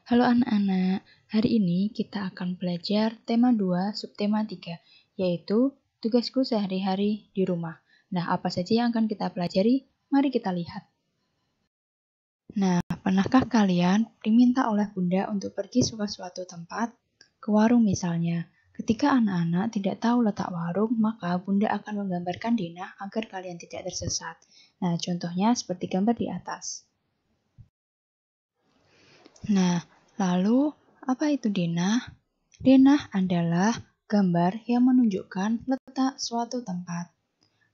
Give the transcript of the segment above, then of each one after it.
Halo anak-anak, hari ini kita akan belajar tema 2 subtema 3, yaitu tugasku sehari-hari di rumah. Nah, apa saja yang akan kita pelajari? Mari kita lihat. Nah, pernahkah kalian diminta oleh bunda untuk pergi ke suatu tempat? Ke warung misalnya. Ketika anak-anak tidak tahu letak warung, maka bunda akan menggambarkan denah agar kalian tidak tersesat. Nah, contohnya seperti gambar di atas. Nah, lalu apa itu denah? Denah adalah gambar yang menunjukkan letak suatu tempat.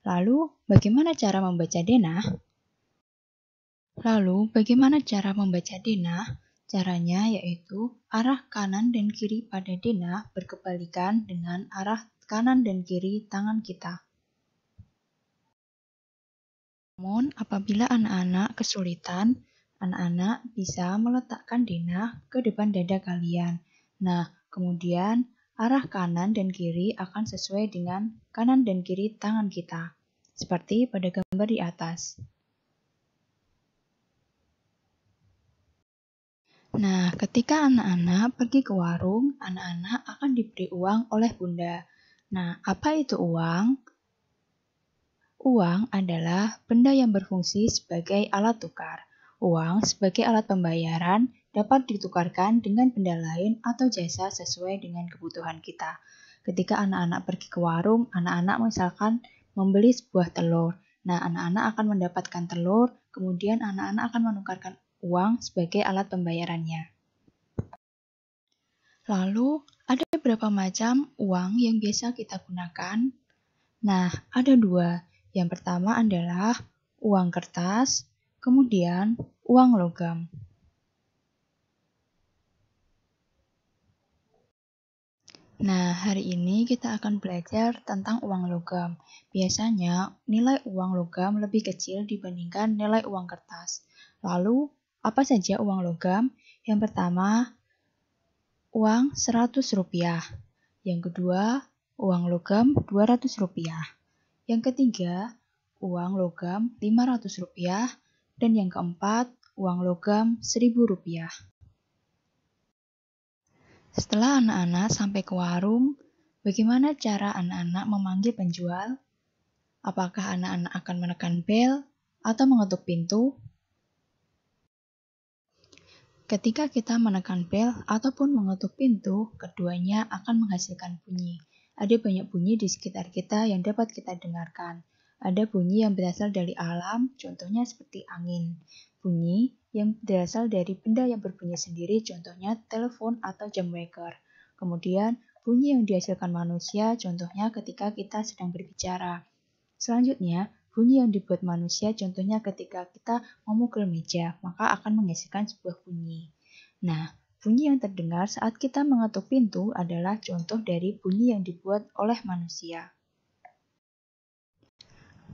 Lalu, bagaimana cara membaca denah? Caranya yaitu arah kanan dan kiri pada denah berkebalikan dengan arah kanan dan kiri tangan kita. Namun, apabila anak-anak kesulitan, anak-anak bisa meletakkan denah ke depan dada kalian. Nah, kemudian arah kanan dan kiri akan sesuai dengan kanan dan kiri tangan kita, seperti pada gambar di atas. Nah, ketika anak-anak pergi ke warung, anak-anak akan diberi uang oleh bunda. Nah, apa itu uang? Uang adalah benda yang berfungsi sebagai alat tukar. Uang sebagai alat pembayaran dapat ditukarkan dengan benda lain atau jasa sesuai dengan kebutuhan kita. Ketika anak-anak pergi ke warung, anak-anak misalkan membeli sebuah telur. Nah, anak-anak akan mendapatkan telur, kemudian anak-anak akan menukarkan uang sebagai alat pembayarannya. Lalu, ada berapa macam uang yang biasa kita gunakan? Nah, ada dua. Yang pertama adalah uang kertas, kemudian uang logam. Nah, hari ini kita akan belajar tentang uang logam. Biasanya, nilai uang logam lebih kecil dibandingkan nilai uang kertas. Lalu, apa saja uang logam? Yang pertama, uang Rp100. Yang kedua, uang logam Rp200. Yang ketiga, uang logam Rp500. Dan yang keempat, uang logam Rp1.000. Setelah anak-anak sampai ke warung, bagaimana cara anak-anak memanggil penjual? Apakah anak-anak akan menekan bel atau mengetuk pintu? Ketika kita menekan bel ataupun mengetuk pintu, keduanya akan menghasilkan bunyi. Ada banyak bunyi di sekitar kita yang dapat kita dengarkan. Ada bunyi yang berasal dari alam, contohnya seperti angin. Bunyi yang berasal dari benda yang berbunyi sendiri, contohnya telepon atau jam waker. Kemudian, bunyi yang dihasilkan manusia, contohnya ketika kita sedang berbicara. Selanjutnya, bunyi yang dibuat manusia, contohnya ketika kita memukul meja, maka akan menghasilkan sebuah bunyi. Nah, bunyi yang terdengar saat kita mengetuk pintu adalah contoh dari bunyi yang dibuat oleh manusia.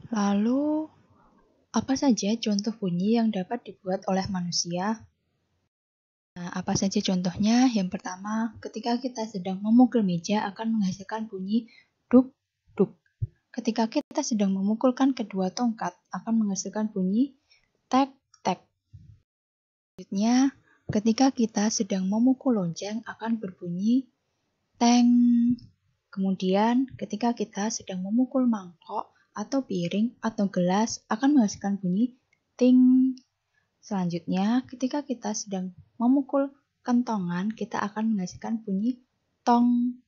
Lalu, apa saja contoh bunyi yang dapat dibuat oleh manusia? Nah, apa saja contohnya? Yang pertama, ketika kita sedang memukul meja akan menghasilkan bunyi duk-duk. Ketika kita sedang memukulkan kedua tongkat akan menghasilkan bunyi tek-tek. Selanjutnya, ketika kita sedang memukul lonceng akan berbunyi teng. Kemudian, ketika kita sedang memukul mangkok atau piring atau gelas akan menghasilkan bunyi ting. Selanjutnya, ketika kita sedang memukul kentongan, kita akan menghasilkan bunyi tong.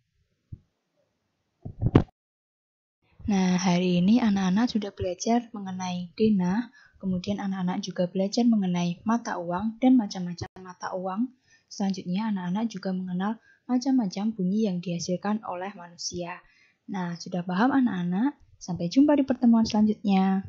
Nah, hari ini anak-anak sudah belajar mengenai denah, kemudian anak-anak juga belajar mengenai mata uang dan macam-macam mata uang. Selanjutnya, anak-anak juga mengenal macam-macam bunyi yang dihasilkan oleh manusia. Nah, sudah paham anak-anak? Sampai jumpa di pertemuan selanjutnya.